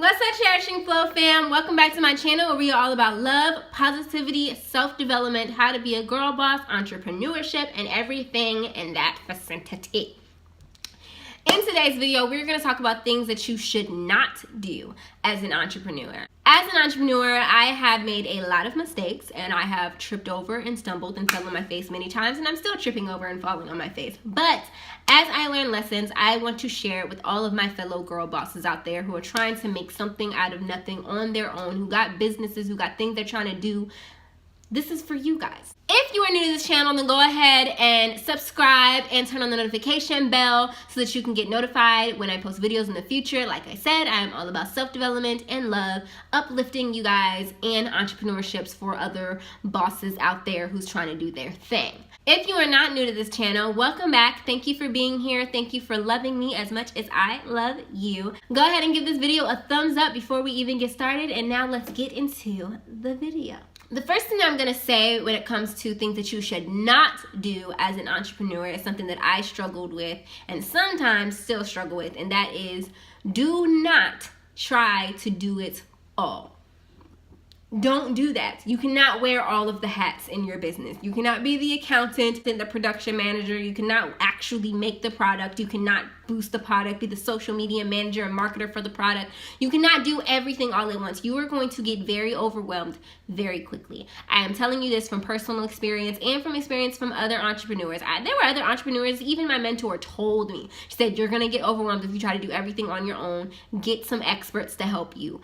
What's up, Cherishing Flow fam? Welcome back to my channel where we are all about love, positivity, self-development, how to be a girl boss, entrepreneurship, and everything in that vicinity. In today's video, we're going to talk about things that you should not do as an entrepreneur. As an entrepreneur, I have made a lot of mistakes, and I have tripped over and stumbled and fell on my face many times, and I'm still tripping over and falling on my face. But as I learn lessons, I want to share it with all of my fellow girl bosses out there who are trying to make something out of nothing on their own, who got businesses, who got things they're trying to do. This is for you guys. If you are new to this channel, then go ahead and subscribe and turn on the notification bell so that you can get notified when I post videos in the future. Like I said, I am all about self-development and love, uplifting you guys and entrepreneurships for other bosses out there who's trying to do their thing. If you are not new to this channel, welcome back. Thank you for being here. Thank you for loving me as much as I love you. Go ahead and give this video a thumbs up before we even get started. And now let's get into the video. The first thing I'm going to say when it comes to things that you should not do as an entrepreneur is something that I struggled with and sometimes still struggle with, and that is do not try to do it all. Don't do that. You cannot wear all of the hats in your business. You cannot be the accountant and the production manager. You cannot actually make the product. You cannot boost the product, be the social media manager and marketer for the product. You cannot do everything all at once. You are going to get very overwhelmed very quickly. I am telling you this from personal experience and from experience from other entrepreneurs. There were other entrepreneurs, even my mentor told me, she said, you're going to get overwhelmed if you try to do everything on your own. Get some experts to help you.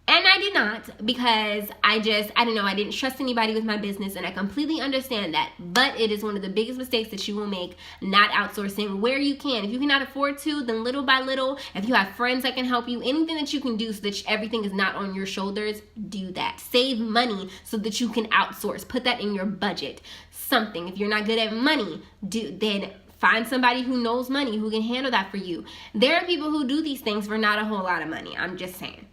And I did not, because I don't know, I didn't trust anybody with my business, and I completely understand that. But it is one of the biggest mistakes that you will make, not outsourcing where you can. If you cannot afford to, then little by little, if you have friends that can help you, anything that you can do so that everything is not on your shoulders, do that. Save money so that you can outsource. Put that in your budget. Something. If you're not good at money, then find somebody who knows money, who can handle that for you. There are people who do these things for not a whole lot of money. I'm just saying.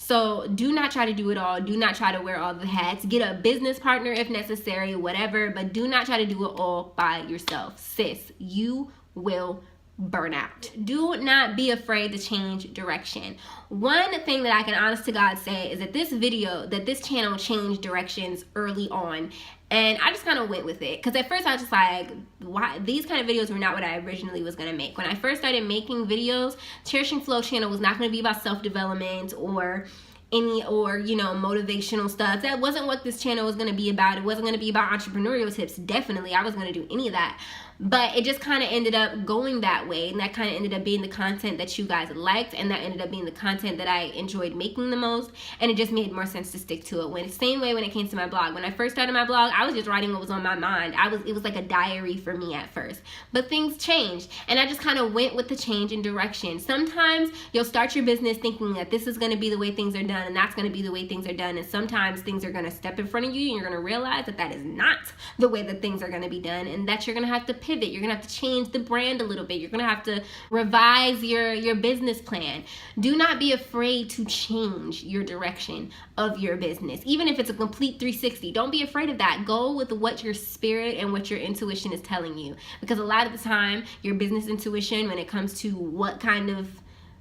So do not try to do it all. Do not try to wear all the hats. Get a business partner if necessary, whatever, but do not try to do it all by yourself. Sis, you will burn out. Do not be afraid to change direction. One thing that I can honest to God say is that this channel changed directions early on. And I just kind of went with it. Because at first I was just like, why? These kind of videos were not what I originally was going to make. When I first started making videos, Cherishing Flow channel was not going to be about self-development or motivational stuff. That wasn't what this channel was going to be about. It wasn't going to be about entrepreneurial tips. Definitely, I wasn't going to do any of that. But it just kind of ended up going that way, and that kind of ended up being the content that you guys liked, and that ended up being the content that I enjoyed making the most, and it just made more sense to stick to it. Same way when it came to my blog. When I first started my blog, I was just writing what was on my mind. It was like a diary for me at first. But things changed, and I just kind of went with the change in direction. Sometimes you'll start your business thinking that this is going to be the way things are done, and that's going to be the way things are done, and sometimes things are going to step in front of you, and you're going to realize that that is not the way that things are going to be done, and that you're going to have to pivot. You're going to have to change the brand a little bit. You're going to have to revise your business plan. Do not be afraid to change your direction of your business, even if it's a complete 360. Don't be afraid of that. Go with what your spirit and what your intuition is telling you, because a lot of the time your business intuition, when it comes to what kind of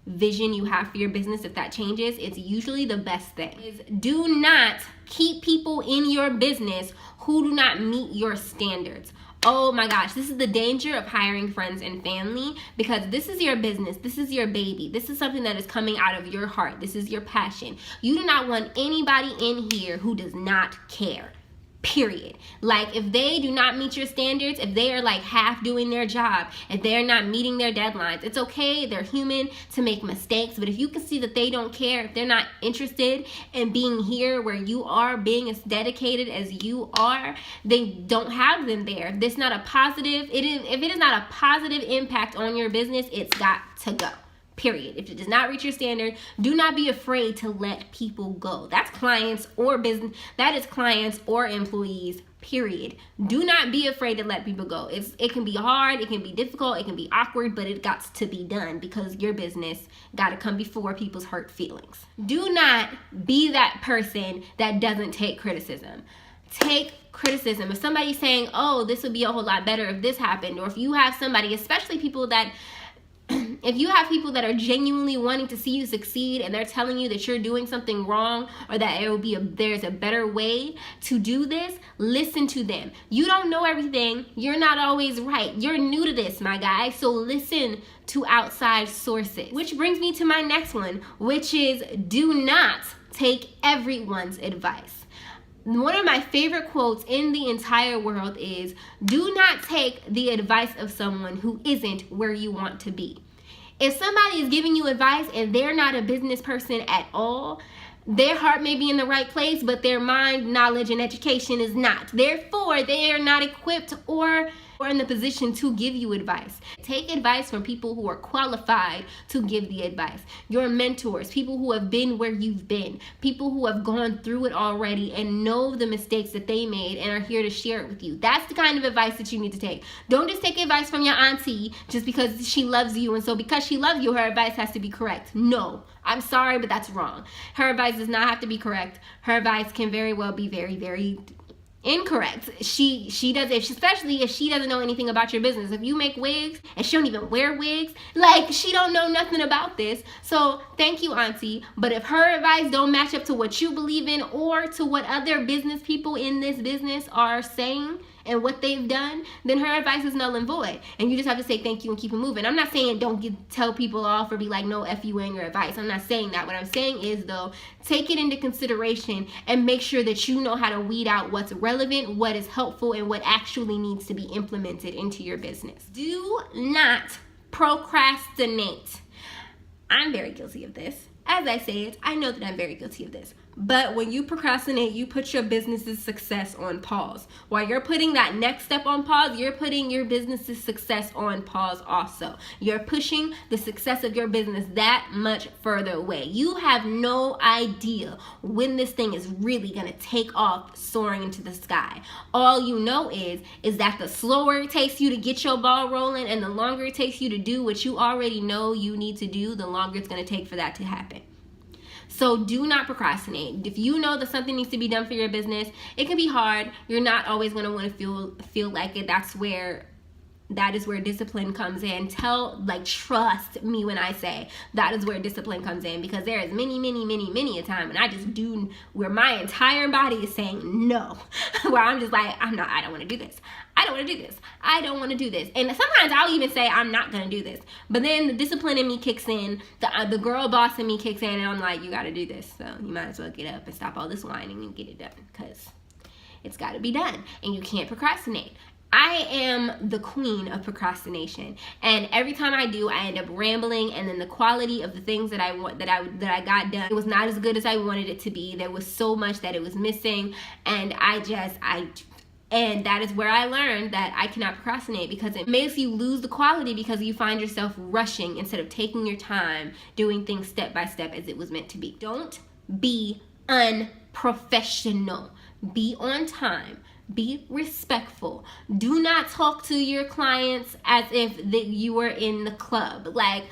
vision you have for your business, if that changes, it's usually the best thing. Do not keep people in your business who do not meet your standards. Oh my gosh, this is the danger of hiring friends and family, because this is your business. This is your baby. This is something that is coming out of your heart. This is your passion. You do not want anybody in here who does not care. Period. Like, if they do not meet your standards, if they are like half doing their job, if they're not meeting their deadlines, it's okay. They're human to make mistakes. But if you can see that they don't care, if they're not interested in being here where you are, being as dedicated as you are, then don't have them there. If it's not a positive, if it is not a positive impact on your business, it's got to go. Period. If it does not reach your standard, do not be afraid to let people go. That's clients or business. That is clients or employees. Period. Do not be afraid to let people go. It can be hard. It can be difficult. It can be awkward, but it got to be done, because your business got to come before people's hurt feelings. Do not be that person that doesn't take criticism. Take criticism. If somebody's saying, oh, this would be a whole lot better if this happened, or if you have somebody, especially people that if you have people that are genuinely wanting to see you succeed and they're telling you that you're doing something wrong or that there's a better way to do this, listen to them. You don't know everything. You're not always right. You're new to this, my guy. So listen to outside sources. Which brings me to my next one, which is do not take everyone's advice. One of my favorite quotes in the entire world is, do not take the advice of someone who isn't where you want to be. If somebody is giving you advice and they're not a business person at all, their heart may be in the right place, but their mind, knowledge, and education is not. Therefore, they are not equipped or in the position to give you advice. Take advice from people who are qualified to give the advice. Your mentors, people who have been where you've been, people who have gone through it already and know the mistakes that they made and are here to share it with you. That's the kind of advice that you need to take. Don't just take advice from your auntie just because she loves you, and so because she loves you, her advice has to be correct. No, I'm sorry, but that's wrong. Her advice does not have to be correct. Her advice can very well be very, very incorrect. She does, especially if she doesn't know anything about your business. If you make wigs and she don't even wear wigs, like, she don't know nothing about this. So thank you, auntie, but if her advice don't match up to what you believe in or to what other business people in this business are saying and what they've done, then her advice is null and void, and you just have to say thank you and keep it moving. I'm not saying don't tell people off or be like, no, F you ain't your advice. I'm not saying that. What I'm saying is, though, take it into consideration and make sure that you know how to weed out what's relevant, what is helpful, and what actually needs to be implemented into your business. Do not procrastinate. I'm very guilty of this. As I say it, I know that I'm very guilty of this. But when you procrastinate, you put your business's success on pause. While you're putting that next step on pause, you're putting your business's success on pause also. You're pushing the success of your business that much further away. You have no idea when this thing is really going to take off soaring into the sky. All you know is that the slower it takes you to get your ball rolling and the longer it takes you to do what you already know you need to do, the longer it's going to take for that to happen. So do not procrastinate. If you know that something needs to be done for your business, it can be hard. You're not always going to want to feel like it. That is where discipline comes in. Trust me when I say that is where discipline comes in, because there is many a time when I just do where my entire body is saying no, where I'm just like, I don't want to do this. I don't want to do this. I don't want to do this. And sometimes I'll even say I'm not going to do this. But then the discipline in me kicks in, the girl boss in me kicks in, and I'm like, you got to do this. So you might as well get up and stop all this whining and get it done, because it's got to be done. And you can't procrastinate. I am the queen of procrastination, and every time I do, I end up rambling, and then the quality of the things that I got done, it was not as good as I wanted it to be. There was so much that it was missing, and and that is where I learned that I cannot procrastinate, because it makes you lose the quality, because you find yourself rushing instead of taking your time, doing things step by step as it was meant to be. Don't be unprofessional. Be on time. Be respectful. Do not talk to your clients as if you were in the club. Like,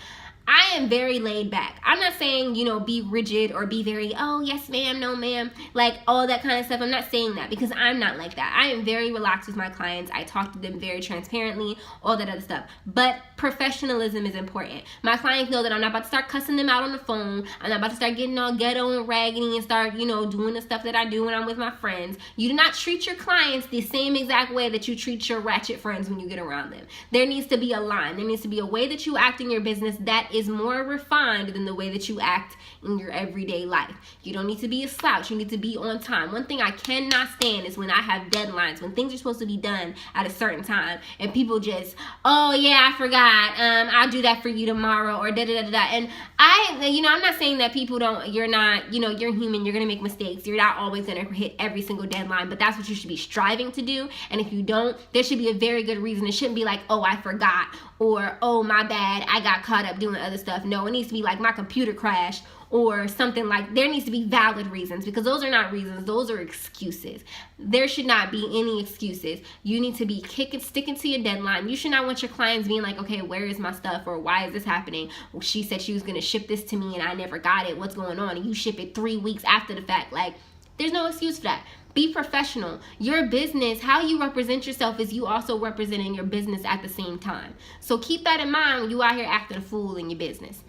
I am very laid back. I'm not saying, be rigid or be very, oh, yes, ma'am, no, ma'am, like all that kind of stuff. I'm not saying that, because I'm not like that. I am very relaxed with my clients. I talk to them very transparently, all that other stuff. But professionalism is important. My clients know that I'm not about to start cussing them out on the phone. I'm not about to start getting all ghetto and raggedy and start, doing the stuff that I do when I'm with my friends. You do not treat your clients the same exact way that you treat your ratchet friends when you get around them. There needs to be a line. There needs to be a way that you act in your business that is more refined than the way that you act in your everyday life. You don't need to be a slouch. You need to be on time. One thing I cannot stand is when I have deadlines, when things are supposed to be done at a certain time and people just, oh yeah, I forgot. I'll do that for you tomorrow, or da da da da. And I'm not saying that people don't, you're not, you're human, you're going to make mistakes. You're not always going to hit every single deadline, but that's what you should be striving to do. And if you don't, there should be a very good reason. It shouldn't be like, oh, I forgot, or oh, my bad, I got caught up doing other stuff. No, it needs to be like my computer crashed, or something. Like, there needs to be valid reasons, because those are not reasons, those are excuses. There should not be any excuses. You need to be sticking to your deadline. You should not want your clients being like, okay, where is my stuff, or why is this happening? Well, she said she was going to ship this to me and I never got it. What's going on? And you ship it 3 weeks after the fact. Like, There's no excuse for that. Be professional. Your business, how you represent yourself is you also representing your business at the same time. So keep that in mind when you out here acting a fool in your business.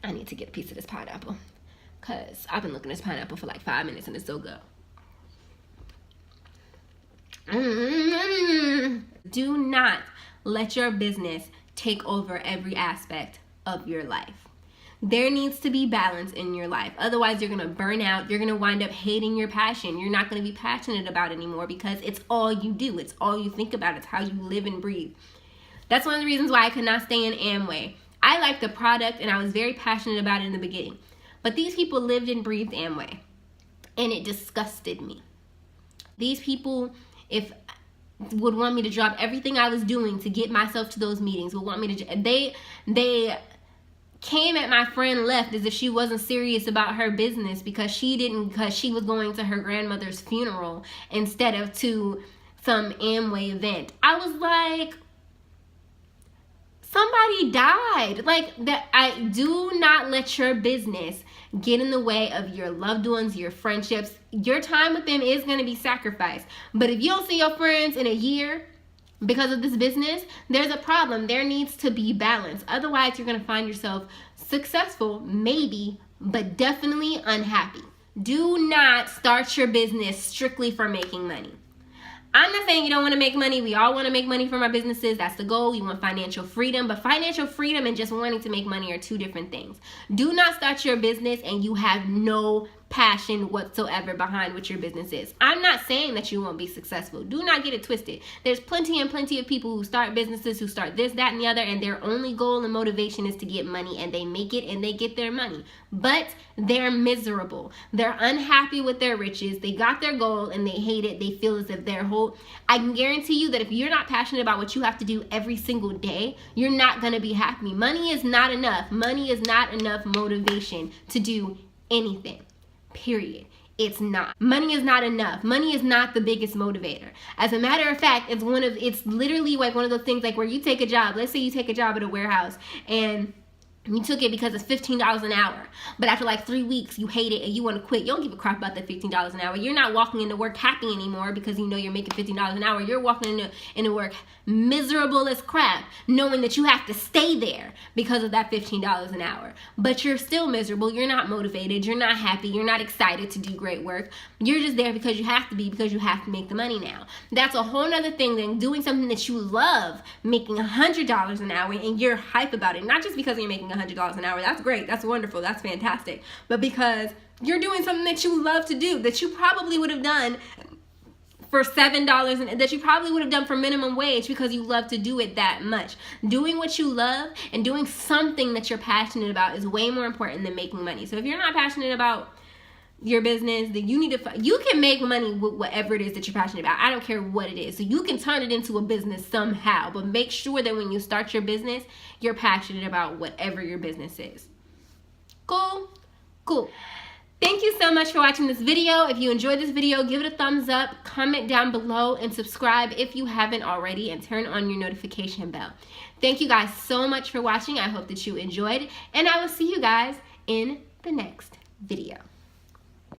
I need to get a piece of this pineapple because I've been looking at this pineapple for like 5 minutes and it's so good. Do not let your business take over every aspect of your life. There needs to be balance in your life. Otherwise, you're going to burn out. You're going to wind up hating your passion. You're not going to be passionate about it anymore because it's all you do. It's all you think about. It's how you live and breathe. That's one of the reasons why I could not stay in Amway. I liked the product and I was very passionate about it in the beginning. But these people lived and breathed Amway. And it disgusted me. These people, would want me to drop everything I was doing to get myself to those meetings. Would want me to, they came at my friend left as if she wasn't serious about her business because she was going to her grandmother's funeral instead of to some Amway event. I was like, somebody died. Like that. I do not let your business get in the way of your loved ones, your friendships. Your time with them is going to be sacrificed. But if you don't see your friends in a year because of this business, there's a problem. There needs to be balance. Otherwise, you're going to find yourself successful, maybe, but definitely unhappy. Do not start your business strictly for making money. I'm not saying you don't want to make money. We all want to make money from our businesses. That's the goal. We want financial freedom. But financial freedom and just wanting to make money are two different things. Do not start your business and you have no passion whatsoever behind what your business is. I'm not saying that you won't be successful. Do not get it twisted. There's plenty and plenty of people who start businesses, who start this, that, and the other, and their only goal and motivation is to get money, and they make it and they get their money. But they're miserable. They're unhappy with their riches. They got their goal and they hate it. They feel as if their whole... I can guarantee you that if you're not passionate about what you have to do every single day, you're not going to be happy. Money is not enough. Money is not enough motivation to do anything. Period. It's not. Money is not enough. Money is not the biggest motivator. As a matter of fact, it's literally like one of those things like where you take a job. Let's say you take a job at a warehouse and you took it because it's $15 an hour. But after like 3 weeks, you hate it and you want to quit. You don't give a crap about that $15 an hour. You're not walking into work happy anymore because you know you're making $15 an hour. You're walking into work miserable as crap, knowing that you have to stay there because of that $15 an hour. But you're still miserable. You're not motivated. You're not happy. You're not excited to do great work. You're just there because you have to be, because you have to make the money now. That's a whole nother thing than doing something that you love, making $100 an hour, and you're hype about it. Not just because you're making $100 an hour. That's great. That's wonderful. That's fantastic. But because you're doing something that you love to do, that you probably would have done for $7, and that you probably would have done for minimum wage because you love to do it that much. Doing what you love and doing something that you're passionate about is way more important than making money. So if you're not passionate about your business, then you can make money with whatever it is that you're passionate about. I don't care what it is. So you can turn it into a business somehow, but make sure that when you start your business, you're passionate about whatever your business is. Cool? Cool. Thank you so much for watching this video. If you enjoyed this video, give it a thumbs up, comment down below, and subscribe if you haven't already, and turn on your notification bell. Thank you guys so much for watching. I hope that you enjoyed, and I will see you guys in the next video.